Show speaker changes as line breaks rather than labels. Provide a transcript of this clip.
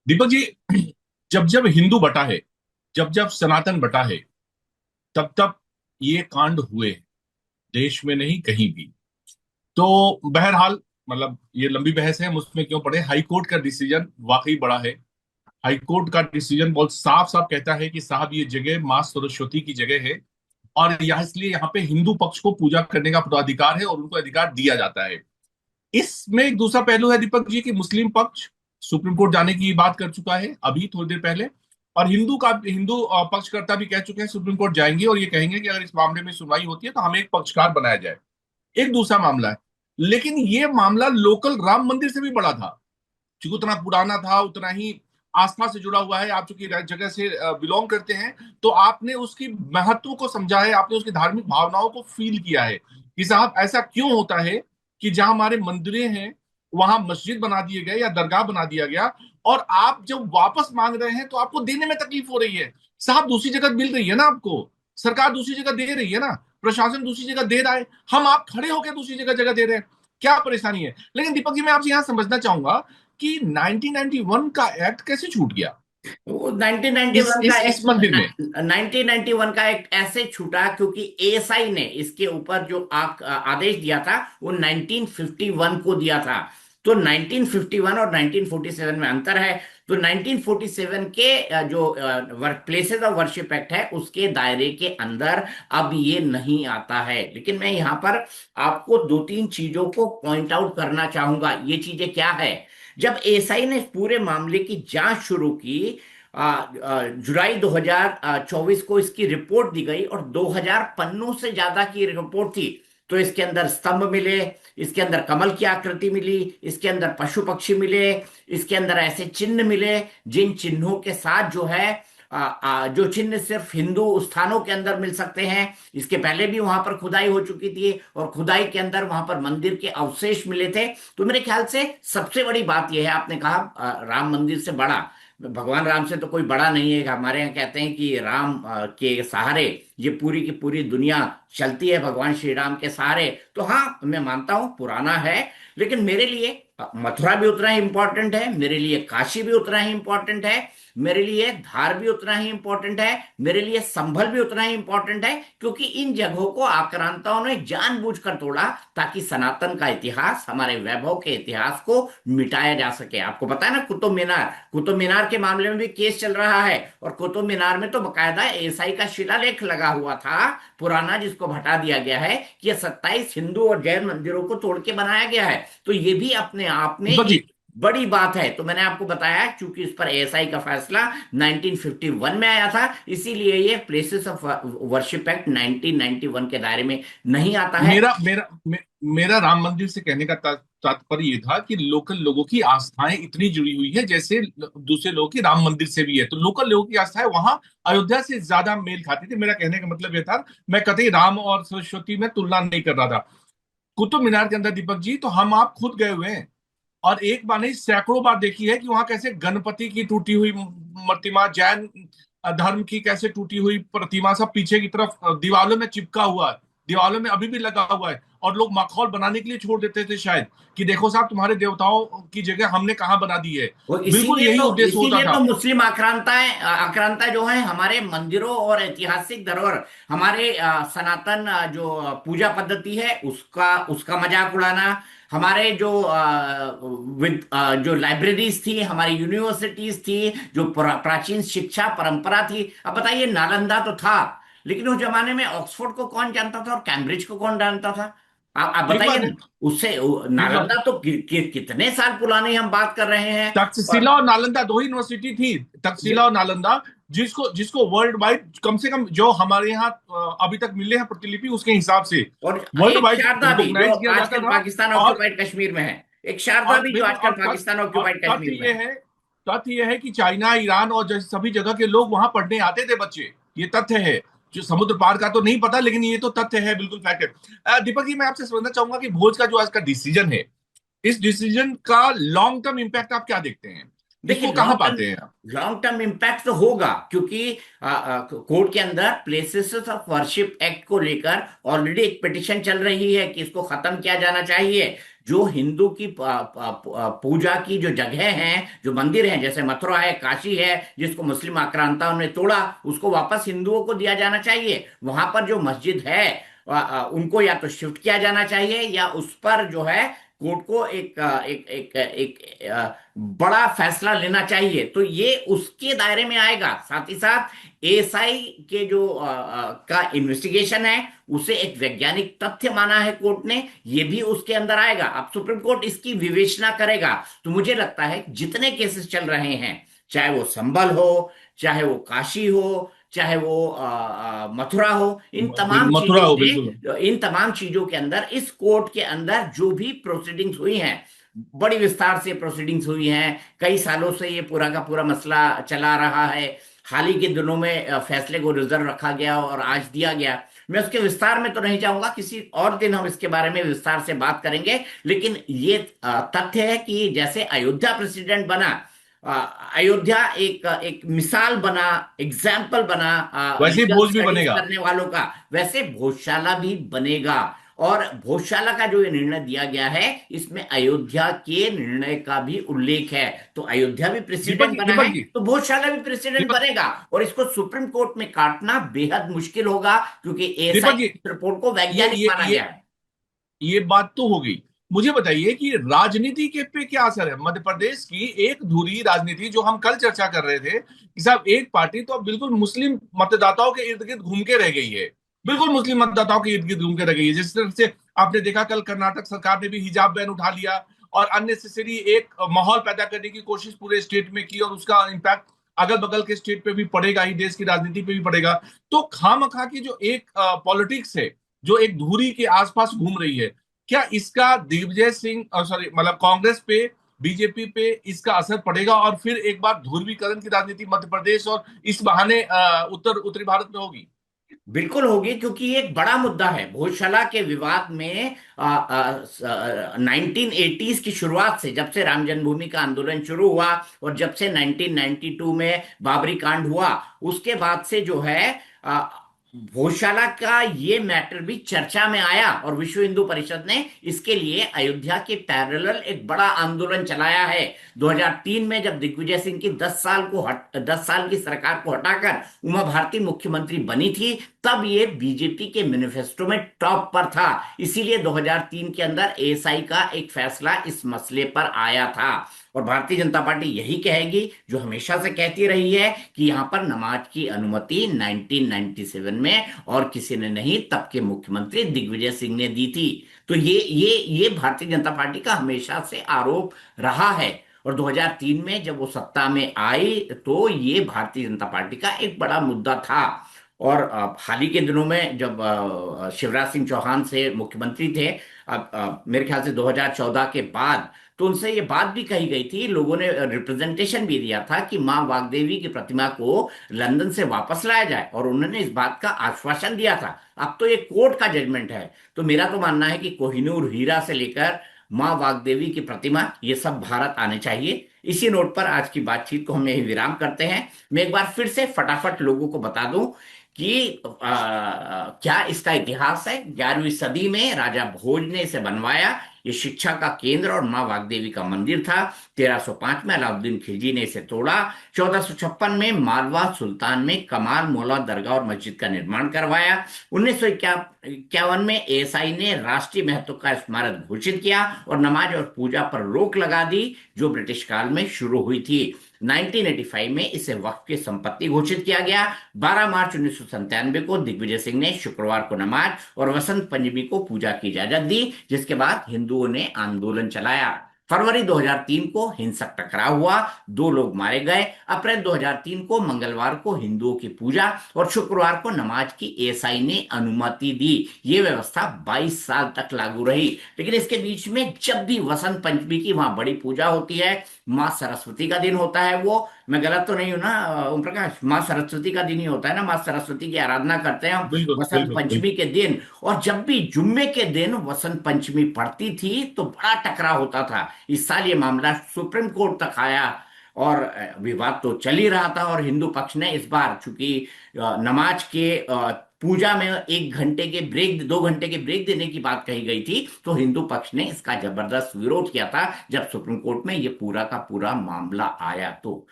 दीपक जी, जब जब हिंदू बटा है, जब जब सनातन बटा है, तब तब ये कांड हुए हैं। देश में नहीं, कहीं भी। तो बहरहाल, मतलब ये लंबी बहस है, हम उसमें क्यों पड़े। हाई कोर्ट का डिसीजन वाकई बड़ा है। हाई कोर्ट का डिसीजन बहुत साफ साफ कहता है कि साहब, ये जगह मां सरस्वती की जगह है, और यह इसलिए यहाँ पे हिंदू पक्ष को पूजा करने का अधिकार है और उनको अधिकार दिया जाता है। इसमें एक दूसरा पहलू है दीपक जी, कि मुस्लिम पक्ष सुप्रीम कोर्ट जाने की बात कर चुका है अभी थोड़ी देर पहले, और हिंदू पक्षकर्ता भी कह चुके हैं सुप्रीम कोर्ट जाएंगे और ये कहेंगे कि अगर इस मामले में सुनवाई होती है तो हमें एक पक्षकार बनाया जाए। एक दूसरा मामला है, लेकिन ये मामला लोकल राम मंदिर से भी बड़ा था, क्योंकि उतना पुराना था, उतना ही आस्था से जुड़ा हुआ है। आप चूंकि जगह से बिलोंग करते हैं, तो आपने उसकी महत्व को समझा है, आपने उसकी धार्मिक भावनाओं को फील किया है कि साहब ऐसा क्यों होता है कि जहां हमारे मंदिरें हैं वहां मस्जिद बना दिए गए या दरगाह बना दिया गया, और आप जब वापस मांग रहे हैं तो आपको देने में तकलीफ हो रही है। साहब, दूसरी जगह मिल रही है ना आपको, सरकार दूसरी जगह दे रही है ना, प्रशासन दूसरी जगह दे रहा है, हम आप खड़े होकर दूसरी जगह जगह दे रहे हैं, क्या परेशानी है। लेकिन दीपक जी, मैं आपसे यहां समझना चाहूंगा कि 1991 का एक्ट कैसे छूट गया
वो
इस
1991 का
इस
एक
इस मंदिर में।
1991 का एक ऐसे छूटा क्योंकि एएसआई ने इसके ऊपर जो आदेश दिया था वो 1951 को दिया था। तो 1951 और 1947 में अंतर है। तो 1947 के जो प्लेसेस ऑफ वर्शिप एक्ट है उसके दायरे के अंदर अब ये नहीं आता है। लेकिन मैं यहाँ पर आपको दो तीन चीजों को पॉइंट आउट करना चाहूंगा। ये चीजें क्या है? जब एएसआई ने इस पूरे मामले की जांच शुरू की, जुलाई 2024 को इसकी रिपोर्ट दी गई और 2000 पन्नों से ज्यादा की रिपोर्ट थी। तो इसके अंदर स्तंभ मिले, इसके अंदर कमल की आकृति मिली, इसके अंदर पशु पक्षी मिले, इसके अंदर ऐसे चिन्ह मिले जिन चिन्हों के साथ जो है जो चिन्ह सिर्फ हिंदू स्थानों के अंदर मिल सकते हैं। इसके पहले भी वहां पर खुदाई हो चुकी थी और खुदाई के अंदर वहां पर मंदिर के अवशेष मिले थे। तो मेरे ख्याल से सबसे बड़ी बात यह है, आपने कहा राम मंदिर से बड़ा, भगवान राम से तो कोई बड़ा नहीं है। हमारे यहाँ कहते हैं कि राम के सहारे ये पूरी की पूरी दुनिया चलती है, भगवान श्री राम के सहारे। तो हाँ, मैं मानता हूँ पुराना है, लेकिन मेरे लिए मथुरा भी उतना ही इंपॉर्टेंट है, मेरे लिए काशी भी उतना ही इंपॉर्टेंट है, मेरे लिए धार भी उतना ही इंपॉर्टेंट है, मेरे लिए संभल भी उतना ही इंपॉर्टेंट है। क्योंकि इन जगहों को आक्रांताओं ने जानबूझकर तोड़ा ताकि सनातन का इतिहास, हमारे वैभव के इतिहास को मिटाया जा सके। आपको पता है ना, कुतुब मीनार, कुतुब मीनार के मामले में भी केस चल रहा है, और कुतुब मीनार में तो बकायदा एएसआई का शिलालेख लगा हुआ था पुराना, जिसको हटा दिया गया है कि यह 27 हिंदू और जैन मंदिरों को तोड़ के बनाया गया है। तो ये भी अपने आप में
दीपक जी,
एक बड़ी बात है। तो मैंने आपको बताया क्योंकि इस पर एएसआई का फैसला 1951 में आया था, इसीलिए ये प्लेसेस ऑफ वर्शिप एक्ट 1991 के दायरे में नहीं आता है।
मेरा मेरा मे, मेरा राम मंदिर से कहने का तात्पर्य ये था कि लोकल लोगों की आस्थाएं इतनी जुड़ी हुई है जैसे दूसरे लोगों की राम मंदिर से भी है, तो लोकल लोगों की आस्थाएं वहां अयोध्या से ज्यादा मेल खाती थी। मेरा कहने का मतलब ये था, मैं कतई राम और सरस्वती में तुलना नहीं कर रहा था। कुतुब मीनार के अंदर दीपक जी, तो हम आप खुद गए हुए हैं, और एक बार नहीं सैकड़ों बार देखी है कि वहां कैसे गणपति की टूटी हुई प्रतिमा, जैन धर्म की कैसे टूटी हुई प्रतिमा सब पीछे की तरफ दीवालों में चिपका हुआ है, दीवालों में अभी भी लगा हुआ है। और लोग माखौल बनाने के लिए छोड़ देते थे शायद, कि देखो साहब, तुम्हारे देवताओं की जगह हमने कहाँ बना दी है।
वो
बिल्कुल यही उद्देश्य होता
इसीलिए
था।
तो मुस्लिम आक्रांता जो है हमारे मंदिरों और ऐतिहासिक धरोहर, हमारे सनातन जो पूजा पद्धति है उसका उसका मजाक उड़ाना, हमारे जो जो लाइब्रेरीज थी, हमारी यूनिवर्सिटीज थी, जो प्राचीन शिक्षा परंपरा थी। अब बताइए, नालंदा तो था, लेकिन उस जमाने में ऑक्सफोर्ड को कौन जानता था और कैम्ब्रिज को कौन जानता था? आप
ठीक
बताइए
बात
ना।
है।
उससे
ठीक बात
नालंदा
है।
तो कितने साल पुरानी हम बात कर रहे हैं। और
तक्षशिला और नालंदा दो ही यूनिवर्सिटी थी, तक्षशिला और नालंदा, जिसको जिसको वर्ल्ड वाइड कम से कम जो हमारे यहाँ अभी तक मिले हैं प्रतिलिपि उसके हिसाब से
और
वर्ल्ड
एक
वाइड
शारदा भी जो
रिकॉग्नाइज किया जाता
आजकल
था।
पाकिस्तान
और
ऑक्युपाइड कश्मीर में है। एक शारदा भी जो
बिल्कुल,
आजकल पाकिस्तान
और
ऑक्युपाइड कश्मीर में है।
तथ्य यह है कि चाइना, ईरान और जैसे सभी जगह के लोग वहां पढ़ने आते थे बच्चे। ये तथ्य है, जो समुद्र पार का तो नहीं पता, लेकिन ये तो तथ्य है, बिल्कुल फैक्ट है। दीपक जी, मैं आपसे समझना चाहूंगा कि भोज का जो आज का डिसीजन है, इस डिसीजन का लॉन्ग टर्म इम्पैक्ट आप क्या देखते हैं।
देखिए,
इसको कहाँ पाते हैं आप?
लॉन्ग टर्म इम्पैक्ट तो होगा, क्योंकि कोर्ट के अंदर प्लेसेस ऑफ वर्शिप एक्ट को लेकर ऑलरेडी एक पिटिशन चल रही है कि इसको खत्म किया जाना चाहिए। जो हिंदू की पूजा की जो जगह हैं, जो मंदिर हैं, जैसे मथुरा है, काशी है, जिसको मुस्लिम आक्रांताओं ने तोड़ा, उसको वापस हिंदुओं को दिया जाना चाहिए। वहां पर जो मस्जिद है, उनको या तो शिफ्ट किया जाना चाहिए, या उस पर जो है कोर्ट को एक बड़ा फैसला लेना चाहिए। तो ये उसके दायरे में आएगा। साथ ही साथ एएसआई के जो का इन्वेस्टिगेशन है, उसे एक वैज्ञानिक तथ्य माना है कोर्ट ने, ये भी उसके अंदर आएगा। अब सुप्रीम कोर्ट इसकी विवेचना करेगा। तो मुझे लगता है जितने केसेस चल रहे हैं, चाहे वो संभल हो, चाहे वो काशी हो, चाहे वो मथुरा हो,
मथुरा हो, बिल्कुल।
इन तमाम चीजों के अंदर, इस कोर्ट के अंदर जो भी प्रोसीडिंग्स हुई हैं, बड़ी विस्तार से प्रोसीडिंग्स हुई हैं। कई सालों से ये पूरा का पूरा मसला चला रहा है। हाल ही के दिनों में फैसले को रिजर्व रखा गया और आज दिया गया। मैं उसके विस्तार में तो नहीं जाऊंगा, किसी और दिन हम इसके बारे में विस्तार से बात करेंगे। लेकिन ये तथ्य है कि जैसे अयोध्या प्रेसिडेंट बना, अयोध्या एक एक मिसाल बना, एग्जाम्पल बना
वैसे ही
लीगल
भोज भी
स्टडीज
बनेगा।
करने वालों का, वैसे भोजशाला भी बनेगा। और भोजशाला का जो ये निर्णय दिया गया है, इसमें अयोध्या के निर्णय का भी उल्लेख है। तो अयोध्या भी प्रेसिडेंट बना है,
दीपक जी,
तो भोजशाला भी प्रेसिडेंट
दीपक
बनेगा। और इसको सुप्रीम कोर्ट में काटना बेहद मुश्किल होगा, क्योंकि एएसआई
दीपक जी,
रिपोर्ट को
ये
वैज्ञानिक
ये
माना
ये
गया है।
ये बात तो हो गई। मुझे बताइए कि राजनीति के पे क्या असर है? मध्य प्रदेश की एक धुरी राजनीति जो हम कल चर्चा कर रहे थे कि साहब एक पार्टी तो अब बिल्कुल मुस्लिम मतदाताओं के इर्द गिर्द घूम के रह गई है। बिल्कुल मुस्लिम मतदाताओं के इर्द गिर्द घूम के रह गई है। जिस तरह से आपने देखा, कल कर्नाटक सरकार ने भी हिजाब बैन उठा लिया और अननेसेसरी एक माहौल पैदा करने की कोशिश पूरे स्टेट में की, और उसका इम्पैक्ट अगल बगल के स्टेट पे भी पड़ेगा ही, देश की राजनीति पे भी पड़ेगा। तो खामखा की जो एक पॉलिटिक्स है, जो एक धुरी के आसपास घूम रही है, क्या इसका दिग्विजय सिंह, सॉरी मतलब कांग्रेस पे, बीजेपी पे इसका असर पड़ेगा और फिर एक बार ध्रुवीकरण की राजनीति मध्य प्रदेश और इस बहाने उत्तरी भारत में होगी?
बिल्कुल होगी, क्योंकि ये एक बड़ा मुद्दा है। भोजशाला के विवाद में 1980s की शुरुआत से, जब से राम जन्मभूमि का आंदोलन शुरू हुआ, और जब से 1992 में बाबरी कांड हुआ, उसके बाद से जो है भोजशाला का ये मैटर भी चर्चा में आया। और विश्व हिंदू परिषद ने इसके लिए अयोध्या के पैरेलल एक बड़ा आंदोलन चलाया है। 2003 में जब दिग्विजय सिंह की 10 साल की सरकार को हटाकर उमा भारती मुख्यमंत्री बनी थी, तब ये बीजेपी के मैनिफेस्टो में टॉप पर था। इसीलिए 2003 के अंदर एएसआई का एक फैसला इस मसले पर आया था। और भारतीय जनता पार्टी यही कहेगी, जो हमेशा से कहती रही है, कि यहां पर नमाज की अनुमति 1997 में और किसी ने नहीं, तब के मुख्यमंत्री दिग्विजय सिंह ने दी थी। तो ये भारतीय जनता पार्टी का हमेशा से आरोप रहा है। और 2003 में जब वो सत्ता में आई, तो ये भारतीय जनता पार्टी का एक बड़ा मुद्दा था। और हाल ही के दिनों में जब शिवराज सिंह चौहान से मुख्यमंत्री थे, अब मेरे ख्याल से 2014 के बाद, तो उनसे ये बात भी कही गई थी, लोगों ने रिप्रेजेंटेशन भी दिया था कि मां वाग्देवी की प्रतिमा को लंदन से वापस लाया जाए, और उन्होंने इस बात का आश्वासन दिया था। अब तो ये कोर्ट का जजमेंट है। तो मेरा तो मानना है कि कोहिनूर हीरा से लेकर मां वाग्देवी की प्रतिमा, ये सब भारत आने चाहिए। इसी नोट पर आज की बातचीत को हम यही विराम करते हैं। मैं एक बार फिर से फटाफट लोगों को बता दूं कि क्या इसका इतिहास है। 11वीं सदी में राजा भोज ने इसे बनवाया। ये शिक्षा का केंद्र और मां वाग्देवी का मंदिर था। 1305 में अलाउद्दीन खिलजी ने इसे तोड़ा। 1456 में मालवा सुल्तान में कमाल मौला दरगाह और मस्जिद का निर्माण करवाया। 1951 में एएसआई ने राष्ट्रीय महत्व का स्मारक घोषित किया और नमाज और पूजा पर रोक लगा दी, जो ब्रिटिश काल में शुरू हुई थी। 1985 में इसे वक्फ की संपत्ति घोषित किया गया। 12 मार्च 1997 को दिग्विजय सिंह ने शुक्रवार को नमाज और वसंत पंचमी को पूजा की इजाजत दी, जिसके बाद हिंदुओं ने आंदोलन चलाया। फरवरी 2003 को हिंसक टकराव हुआ, 2 लोग मारे गए। अप्रैल 2003 को मंगलवार को हिंदुओं की पूजा और शुक्रवार को नमाज की एएसआई ने अनुमति दी। ये व्यवस्था 22 साल तक लागू रही। लेकिन इसके बीच में जब भी वसंत पंचमी की वहां बड़ी पूजा होती है, माँ सरस्वती का दिन होता है वो, मैं गलत तो नहीं हूं ना ओम प्रकाश? माँ सरस्वती का दिन ही होता है ना, माँ सरस्वती की आराधना करते हैं हम
बिल्कुल
वसंत
बिल्कुल
पंचमी
बिल्कुल।
के दिन। और जब भी जुम्मे के दिन वसंत पंचमी पड़ती थी, तो बड़ा टकराव होता था। इस साल ये मामला सुप्रीम कोर्ट तक आया, और विवाद तो चल ही रहा था। और हिंदू पक्ष ने इस बार, चूंकि नमाज के पूजा में 1 घंटे के ब्रेक, 2 घंटे के ब्रेक देने की बात कही गई थी, तो हिंदू पक्ष ने इसका जबरदस्त विरोध किया था जब सुप्रीम कोर्ट में ये पूरा का पूरा मामला आया। तो